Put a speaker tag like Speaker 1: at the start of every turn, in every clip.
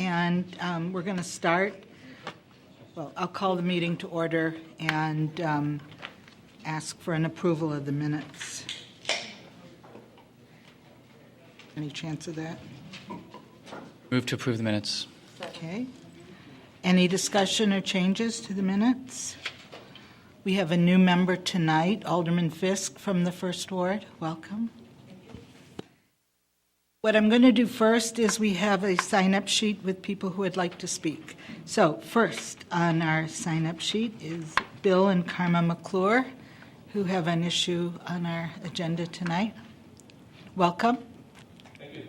Speaker 1: and we're going to start. Well, I'll call the meeting to order and ask for an approval of the minutes. Any chance of that?
Speaker 2: Move to approve the minutes.
Speaker 1: Okay. Any discussion or changes to the minutes? We have a new member tonight, Alderman Fisk from the First Ward. Welcome. What I'm going to do first is we have a sign-up sheet with people who would like to speak. So first on our sign-up sheet is Bill and Karma McClure, who have an issue on our agenda tonight. Welcome.
Speaker 3: Thank you.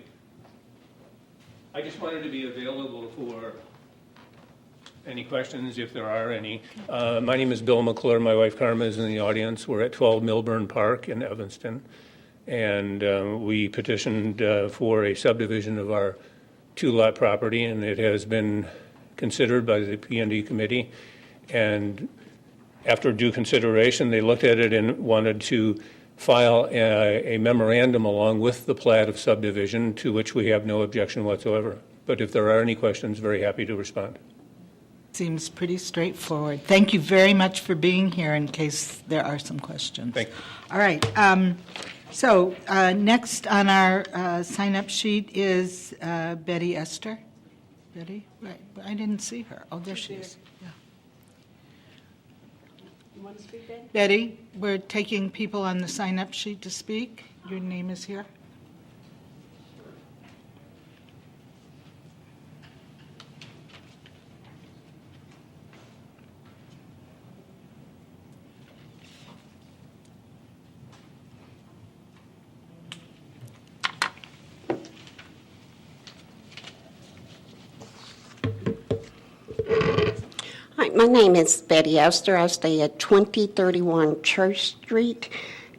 Speaker 3: I just wanted to be available for any questions, if there are any. My name is Bill McClure. My wife Karma is in the audience. We're at 12 Milburn Park in Evanston. And we petitioned for a subdivision of our two-lot property, and it has been considered by the P&D committee. And after due consideration, they looked at it and wanted to file a memorandum along with the plat of subdivision, to which we have no objection whatsoever. But if there are any questions, very happy to respond.
Speaker 1: Seems pretty straightforward. Thank you very much for being here in case there are some questions.
Speaker 3: Thank you.
Speaker 1: All right. So next on our sign-up sheet is Betty Esther. Betty? Right. I didn't see her. Oh, there she is. Yeah.
Speaker 4: You want to speak, Betty?
Speaker 1: Betty, we're taking people on the sign-up sheet to speak. Your name is here.
Speaker 4: Hi, my name is Betty Esther. I stay at 2031 Church Street.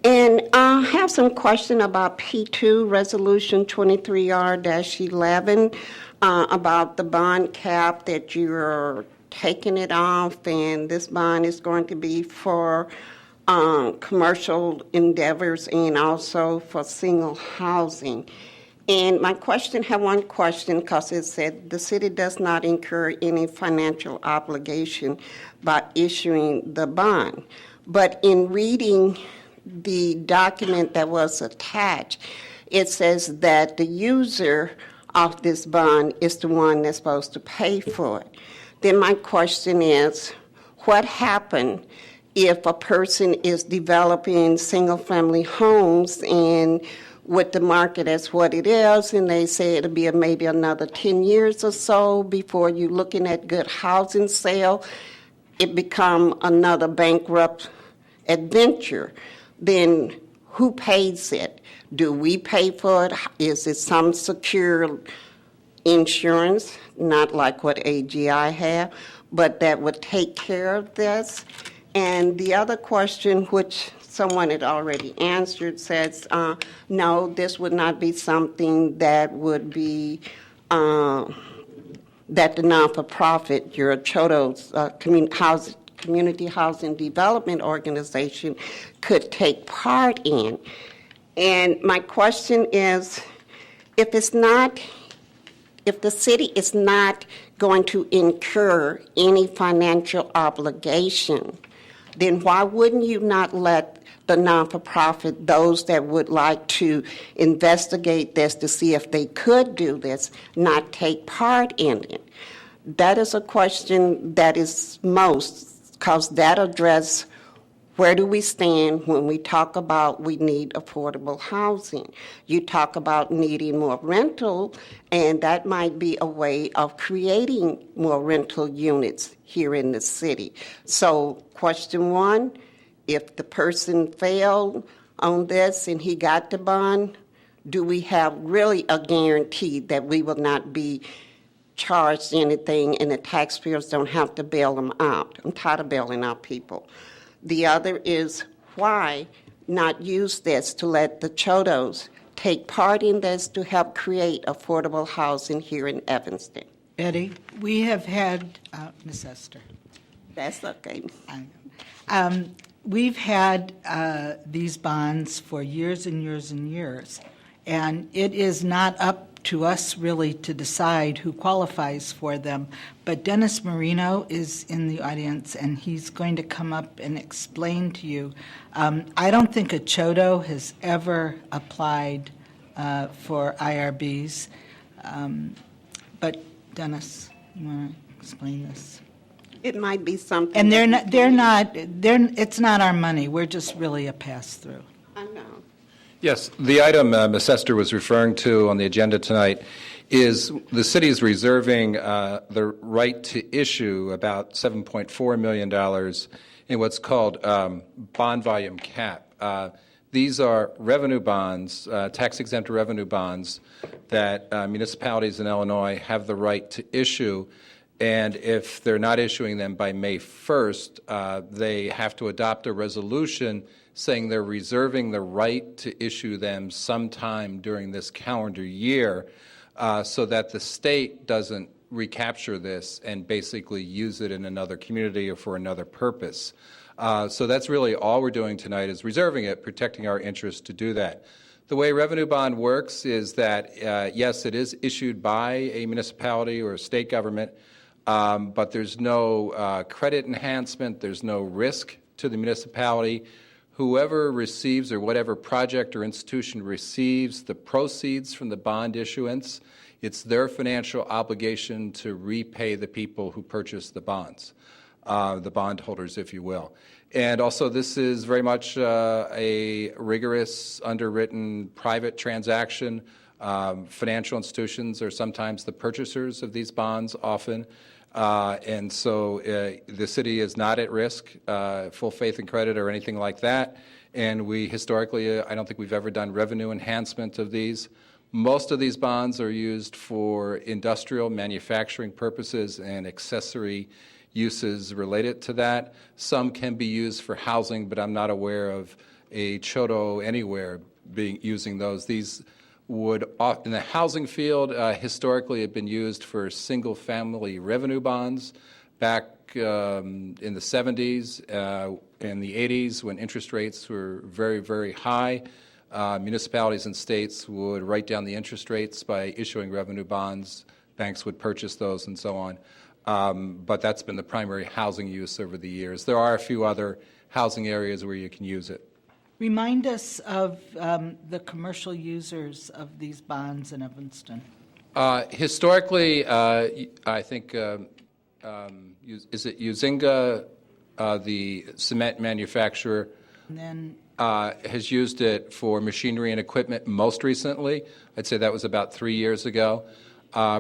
Speaker 4: And I have some question about P2 Resolution 23R-11 about the bond cap that you're taking it off, and this bond is going to be for commercial endeavors and also for single housing. And my question, have one question, because it said the city does not incur any financial obligation by issuing the bond. But in reading the document that was attached, it says that the user of this bond is the one that's supposed to pay for it. Then my question is, what happened if a person is developing single-family homes and with the market as what it is, and they say it'll be maybe another 10 years or so before you're looking at good housing sale, it become another bankrupt adventure. Then who pays it? Do we pay for it? Is it some secure insurance, not like what AGI have, but that would take care of this? And the other question, which someone had already answered, says, no, this would not be something that would be, that the non-for-profit, your Chodo's Community Housing Development Organization could take part in. And my question is, if the city is not going to incur any financial obligation, then why wouldn't you not let the non-for-profit, those that would like to investigate this to see if they could do this, not take part in it? That is a question that is most, because that addresses where do we stand when we talk about we need affordable housing. You talk about needing more rental, and that might be a way of creating more rental units here in the city. So question one, if the person failed on this and he got the bond, do we have really a guarantee that we will not be charged anything and the taxpayers don't have to bail them out? I'm tired of bailing out people. The other is, why not use this to let the Chodos take part in this to help create affordable housing here in Evanston?
Speaker 1: Betty, we have had, Ms. Esther.
Speaker 4: That's okay.
Speaker 1: We've had these bonds for years and years and years, and it is not up to us really to decide who qualifies for them. But Dennis Marino is in the audience, and he's going to come up and explain to you. I don't think a Chodo has ever applied for IRBs. But Dennis, you want to explain this?
Speaker 4: It might be something.
Speaker 1: And
Speaker 4: that
Speaker 1: it's not our money. We're just really a pass-through.
Speaker 4: I know.
Speaker 5: Yes, the item Ms. Esther was referring to on the agenda tonight is the city is reserving the right to issue about $7.4 million in what's called bond volume cap. These are revenue bonds, tax-exempt revenue bonds that municipalities in Illinois have the right to issue. And if they're not issuing them by May 1st, they have to adopt a resolution saying they're reserving the right to issue them sometime during this calendar year so that the state doesn't recapture this and basically use it in another community or for another purpose. So that's really all we're doing tonight is reserving it, protecting our interest to do that. The way revenue bond works is that, yes, it is issued by a municipality or a state government, but there's no credit enhancement, there's no risk to the municipality. Whoever receives or whatever project or institution receives the proceeds from the bond issuance, it's their financial obligation to repay the people who purchased the bonds, the bondholders, if you will. And also, this is very much a rigorous, underwritten private transaction. Financial institutions are sometimes the purchasers of these bonds often. And so the city is not at risk, full faith and credit or anything like that. And we historically, I don't think we've ever done revenue enhancement of these. Most of these bonds are used for industrial manufacturing purposes and accessory uses related to that. Some can be used for housing, but I'm not aware of a Chodo anywhere using those. These would, in the housing field, historically have been used for single-family revenue bonds back in the 70s, in the 80s when interest rates were very, very high. Municipalities and states would write down the interest rates by issuing revenue bonds. Banks would purchase those and so on. But that's been the primary housing use over the years. There are a few other housing areas where you can use it.
Speaker 1: Remind us of the commercial users of these bonds in Evanston.
Speaker 5: Historically, I think, is it Uzinga, the cement manufacturer,
Speaker 1: And then
Speaker 5: has used it for machinery and equipment most recently. I'd say that was about 3 years ago.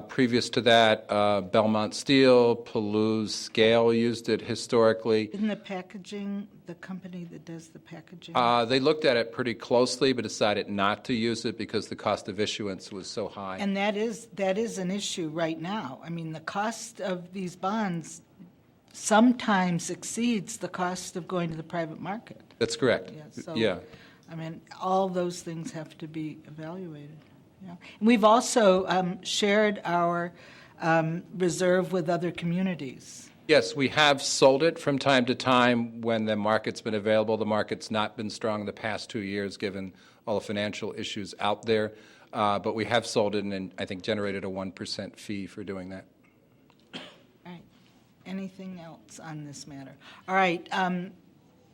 Speaker 5: Previous to that, Belmont Steel, Palouse Scale used it historically.
Speaker 1: isn't the packaging the company that does the packaging?
Speaker 5: They looked at it pretty closely but decided not to use it because the cost of issuance was so high.
Speaker 1: And that is an issue right now. I mean, the cost of these bonds sometimes exceeds the cost of going to the private market.
Speaker 5: That's correct.
Speaker 1: Yeah, so,
Speaker 5: Yeah.
Speaker 1: I mean, all those things have to be evaluated. Yeah. And we've also shared our reserve with other communities.
Speaker 5: Yes, we have sold it from time to time when the market's been available. The market's not been strong the past 2 years given all the financial issues out there. But we have sold it and I think generated a 1% fee for doing that.
Speaker 1: All right. Anything else on this matter? All right.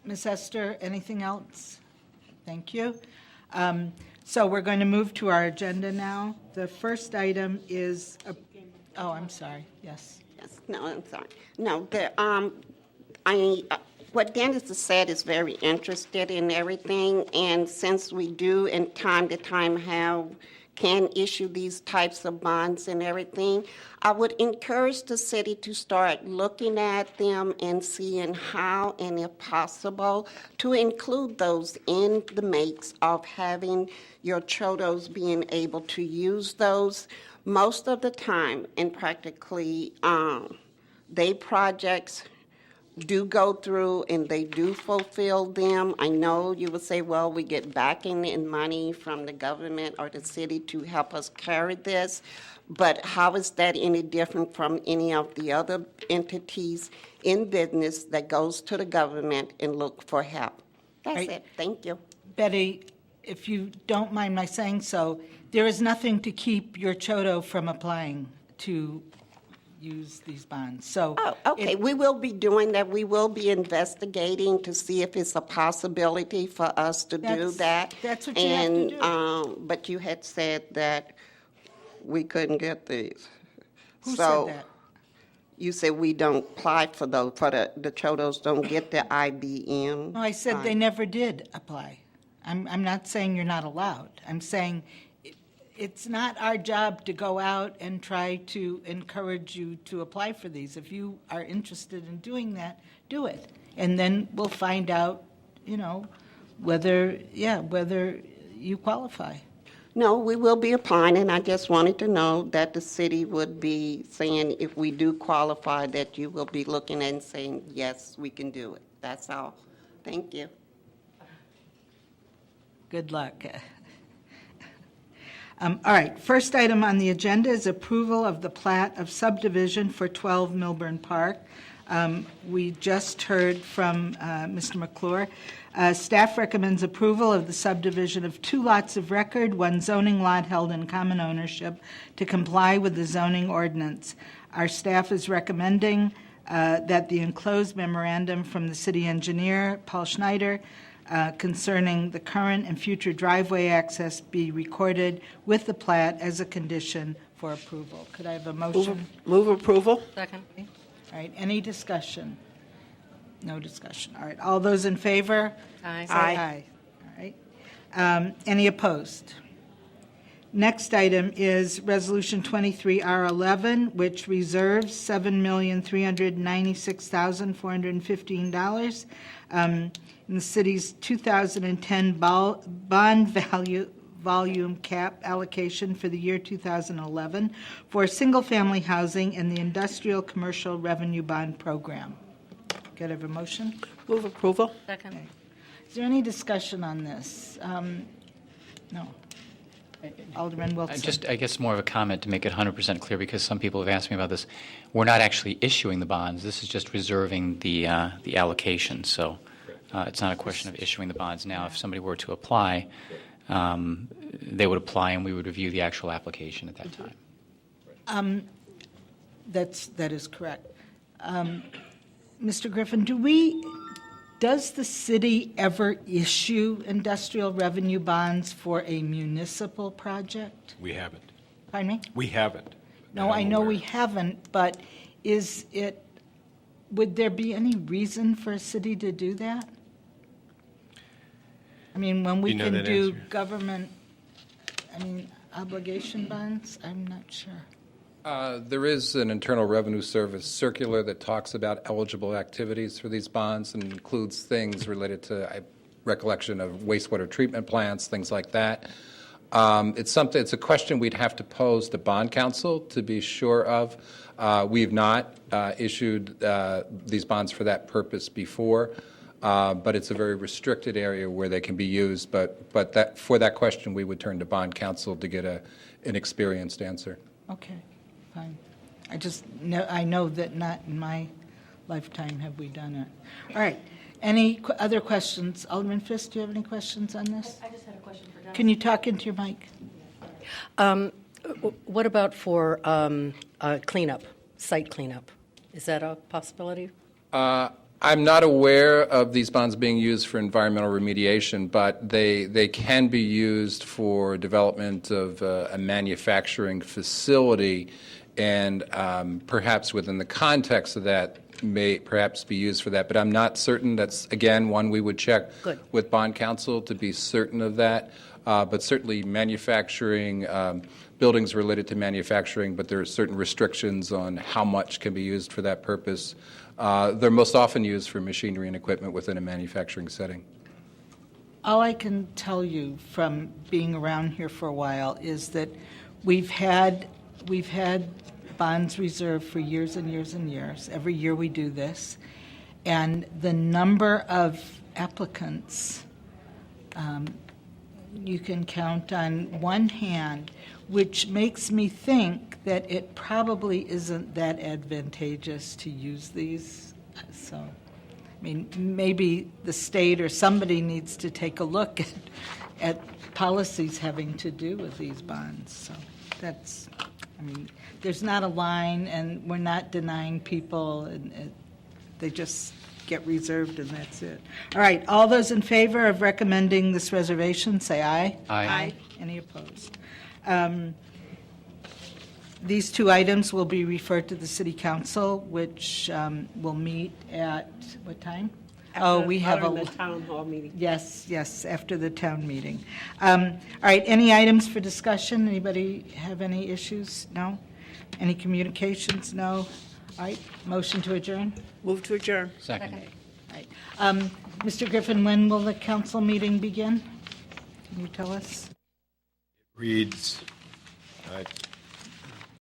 Speaker 1: Ms. Esther, anything else? Thank you. So we're going to move to our agenda now. The first item is, I'm sorry, yes.
Speaker 4: Yes, no, I'm sorry. No, what Dennis has said is very interested in everything, and since we do in time to time can issue these types of bonds and everything, I would encourage the city to start looking at them and seeing how and if possible to include those in the makes of having your Chodos being able to use those. Most of the time, and practically, they projects do go through and they do fulfill them. I know you would say, well, we get backing and money from the government or the city to help us carry this, but how is that any different from any of the other entities in business that goes to the government and look for help? That's
Speaker 1: Right.
Speaker 4: it. Thank you.
Speaker 1: Betty, if you don't mind my saying so, there is nothing to keep your Chodo from applying to use these bonds. So.
Speaker 4: Oh, okay, we will be doing that. We will be investigating to see if it's a possibility for us to do
Speaker 1: That's-
Speaker 4: that.
Speaker 1: that's what you have to do.
Speaker 4: But you had said that we couldn't get these.
Speaker 1: Who
Speaker 4: So
Speaker 1: said that?
Speaker 4: you said we don't apply for those, for the Chodos don't get the IBM.
Speaker 1: No, I said they never did apply. I'm not saying you're not allowed. I'm saying it's not our job to go out and try to encourage you to apply for these. If you are interested in doing that, do it. And then we'll find out, whether you qualify.
Speaker 4: No, we will be applying, and I just wanted to know that the city would be saying if we do qualify, that you will be looking and saying, yes, we can do it. That's all. Thank you.
Speaker 1: Good luck. All right, first item on the agenda is approval of the plat of subdivision for 12 Milburn Park. We just heard from Mr. McClure. Staff recommends approval of the subdivision of 2 lots of record, 1 zoning lot held in common ownership to comply with the zoning ordinance. Our staff is recommending that the enclosed memorandum from the city engineer, Paul Schneider, concerning the current and future driveway access be recorded with the plat as a condition for approval. Could I have a motion?
Speaker 6: Move approval?
Speaker 7: Second.
Speaker 1: All right, any discussion? No discussion. All right, all those in favor?
Speaker 7: Aye.
Speaker 1: Say aye. All right. Any opposed? Next item is Resolution 23R11, which reserves $7,396,415 in the city's 2010 bond volume cap allocation for the year 2011 for single-family housing in the Industrial Commercial Revenue Bond Program. Could I have a motion?
Speaker 6: Move approval?
Speaker 7: Second.
Speaker 1: Is there any discussion on this? No. Alderman Wilson.
Speaker 2: I guess more of a comment to make it 100% clear, because some people have asked me about this. We're not actually issuing the bonds. This is just reserving the allocation. So it's not a question of issuing the bonds. Now, if somebody were to apply, they would apply, and we would review the actual application at that time.
Speaker 1: That is correct. Mr. Griffin, does the city ever issue industrial revenue bonds for a municipal project?
Speaker 8: We haven't.
Speaker 1: Pardon me?
Speaker 8: We haven't.
Speaker 1: No,
Speaker 8: that
Speaker 1: I
Speaker 8: I'm
Speaker 1: know
Speaker 8: aware
Speaker 1: we
Speaker 8: of.
Speaker 1: haven't, but would there be any reason for a city to do that? I mean, when we
Speaker 8: You know
Speaker 1: can
Speaker 8: that
Speaker 1: do
Speaker 8: answer?
Speaker 1: government, obligation bonds, I'm not sure.
Speaker 5: There is an Internal Revenue Service circular that talks about eligible activities for these bonds and includes things related to recollection of wastewater treatment plants, things like that. It's a question we'd have to pose to bond counsel to be sure of. We've not issued these bonds for that purpose before, but it's a very restricted area where they can be used. But for that question, we would turn to bond counsel to get an experienced answer.
Speaker 1: Okay, fine. I know that not in my lifetime have we done it. All right. Any other questions? Alderman Fisk, do you have any questions on this?
Speaker 7: I just had a question for Dennis.
Speaker 1: Can you talk into your mic?
Speaker 7: What about for cleanup, site cleanup? Is that a possibility?
Speaker 5: I'm not aware of these bonds being used for environmental remediation, but they can be used for development of a manufacturing facility, and perhaps within the context of that may perhaps be used for that. But I'm not certain. That's, again, one we would check
Speaker 7: Good.
Speaker 5: with bond counsel to be certain of that. But certainly manufacturing, buildings related to manufacturing, but there are certain restrictions on how much can be used for that purpose. They're most often used for machinery and equipment within a manufacturing setting.
Speaker 1: All I can tell you from being around here for a while is that we've had bonds reserved for years and years and years. Every year we do this. And the number of applicants, you can count on one hand, which makes me think that it probably isn't that advantageous to use these. So I mean, maybe the state or somebody needs to take a look at policies having to do with these bonds. So that's, I mean, there's not a line, and we're not denying people, and they just get reserved, and that's it. All right, all those in favor of recommending this reservation, say aye.
Speaker 2: Aye.
Speaker 1: Any opposed? These two items will be referred to the city council, which will meet at, what time? Oh, we have
Speaker 4: Following
Speaker 1: a,
Speaker 4: the town hall meeting.
Speaker 1: yes, after the town meeting. All right, any items for discussion? Anybody have any issues? No? Any communications? No? All right, motion to adjourn?
Speaker 4: Move to adjourn.
Speaker 2: Second.
Speaker 1: All right. Mr. Griffin, when will the council meeting begin? Can you tell us?
Speaker 6: Reads